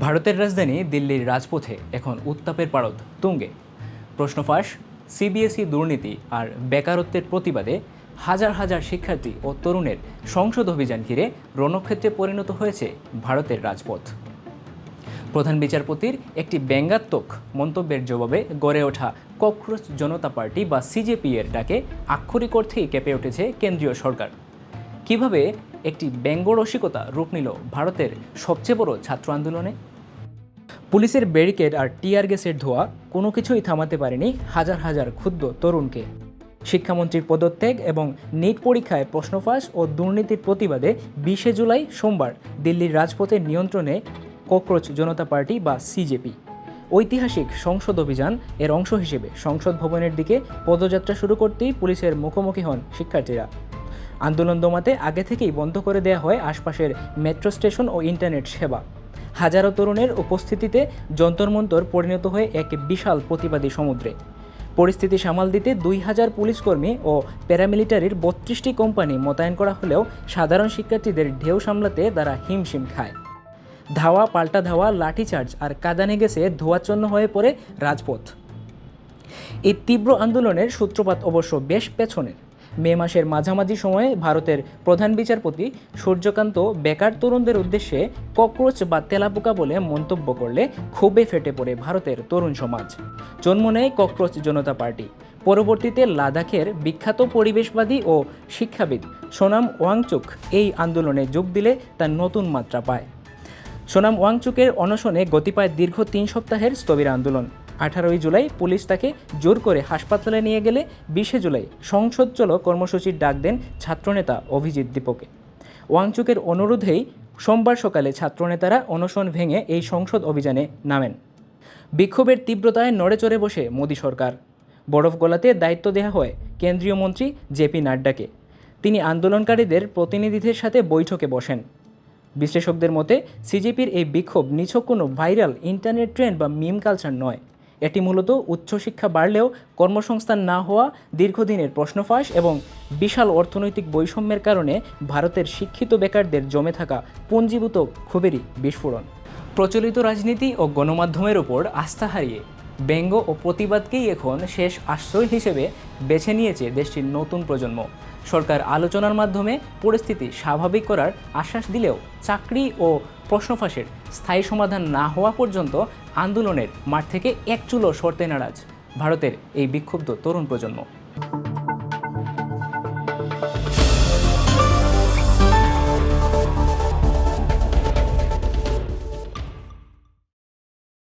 ভারতের রাজধানী দিল্লির রাজপথে এখন উত্তাপের পারদ তুঙ্গে। প্রশ্ন ফাঁস, সিবিএসই দুর্নীতি আর বেকারত্বের প্রতিবাদে হাজার হাজার শিক্ষার্থী ও তরুণের সংসদ অভিযান ঘিরে রণক্ষেত্রে পরিণত হয়েছে ভারতের রাজপথ। প্রধান বিচারপতির একটি ব্যঙ্গাত্মক মন্তব্যের জবাবে গড়ে ওঠা ককরোচ জনতা পার্টি বা সিজেপি এর ডাকে আক্ষরিক অর্থেই কেঁপে উঠেছে কেন্দ্রীয় সরকার। কিভাবে একটি ব্যঙ্গরসিকতা রূপ নিল ভারতের সবচেয়ে বড় ছাত্র আন্দোলনে? পুলিশের ব্যারিকেড আর টিয়ার গ্যাসের ধোঁয়া কোনো কিছুই থামাতে পারেনি হাজার হাজার ক্ষুব্ধ তরুণকে। শিক্ষামন্ত্রীর পদত্যাগ এবং নিট পরীক্ষায় প্রশ্নফাঁস ও দুর্নীতির প্রতিবাদে 20শে জুলাই সোমবার দিল্লির রাজপথের নিয়ন্ত্রণে ককরোচ জনতা পার্টি বা সিজেপি ঐতিহাসিক সংসদ অভিযান এর অংশ হিসেবে সংসদ ভবনের দিকে পদযাত্রা শুরু করতেই পুলিশের মুখোমুখি হন শিক্ষার্থীরা। আন্দোলন দমাতে আগে থেকেই বন্ধ করে দেওয়া হয় আশপাশের মেট্রো স্টেশন ও ইন্টারনেট সেবা। হাজারো তরুণের উপস্থিতিতে যন্তর মন্তর পরিণত হয়ে এক বিশাল প্রতিবাদী সমুদ্রে। পরিস্থিতি সামাল দিতে 2000 পুলিশকর্মী ও প্যারামিলিটারির 32টি কোম্পানি মোতায়েন করা হলেও সাধারণ শিক্ষার্থীদের ঢেউ সামলাতে তারা হিমশিম খায়। ধাওয়া পাল্টা ধাওয়া, লাঠিচার্জ আর কাঁদানে গেছে ধোঁয়াচ্ছন্ন হয়ে পড়ে রাজপথ। এই তীব্র আন্দোলনের সূত্রপাত অবশ্য বেশ পেছনের। মে মাসের মাঝামাঝি সময়ে ভারতের প্রধান বিচারপতি সূর্যকান্ত বেকার তরুণদের উদ্দেশ্যে ককরোচ বা তেলাপোকা বলে মন্তব্য করলে ক্ষোভে ফেটে পড়ে ভারতের তরুণ সমাজ। জন্ম নেয় ককরোচ জনতা পার্টি। পরবর্তীতে লাদাখের বিখ্যাত পরিবেশবাদী ও শিক্ষাবিদ সোনাম ওয়াংচুক এই আন্দোলনে যোগ দিলে তা নতুন মাত্রা পায়। সোনাম ওয়াংচুকের অনশনে গতি পায় দীর্ঘ 3 সপ্তাহের স্থবির আন্দোলন। 18ই জুলাই পুলিশ তাকে জোর করে হাসপাতালে নিয়ে গেলে 20শে জুলাই সংসদ চলো কর্মসূচির ডাক দেন ছাত্রনেতা অভিজিৎ দীপকে। ওয়াংচুকের অনুরোধেই সোমবার সকালে ছাত্রনেতারা অনশন ভেঙে এই সংসদ অভিযানে নামেন। বিক্ষোভের তীব্রতায় নড়েচড়ে বসে মোদী সরকার। বরফ গলাতে দায়িত্ব দেওয়া হয় কেন্দ্রীয় মন্ত্রী জেপি নাড্ডাকে। তিনি আন্দোলনকারীদের প্রতিনিধিদের সাথে বৈঠকে বসেন। বিশ্লেষকদের মতে সিজেপির এই বিক্ষোভ নিছক কোনো ভাইরাল ইন্টারনেট ট্রেন্ড বা মিম কালচার নয়। এটি মূলত উচ্চশিক্ষা বাড়লেও কর্মসংস্থান না হওয়া, দীর্ঘদিনের প্রশ্নফাঁস এবং বিশাল অর্থনৈতিক বৈষম্যের কারণে ভারতের শিক্ষিত বেকারদের জমে থাকা পুঞ্জীভূত ক্ষোভেরই বিস্ফোরণ। প্রচলিত রাজনীতি ও গণমাধ্যমের ওপর আস্থা হারিয়ে ব্যঙ্গ ও প্রতিবাদকেই এখন শেষ আশ্রয় হিসেবে বেছে নিয়েছে দেশটির নতুন প্রজন্ম। সরকার আলোচনার মাধ্যমে পরিস্থিতি স্বাভাবিক করার আশ্বাস দিলেও চাকরি ও প্রশ্নফাঁসের স্থায়ী সমাধান না হওয়া পর্যন্ত আন্দোলনের মাঠ থেকে এক চুলও সরতে নারাজ ভারতের এই বিক্ষুব্ধ তরুণ প্রজন্ম।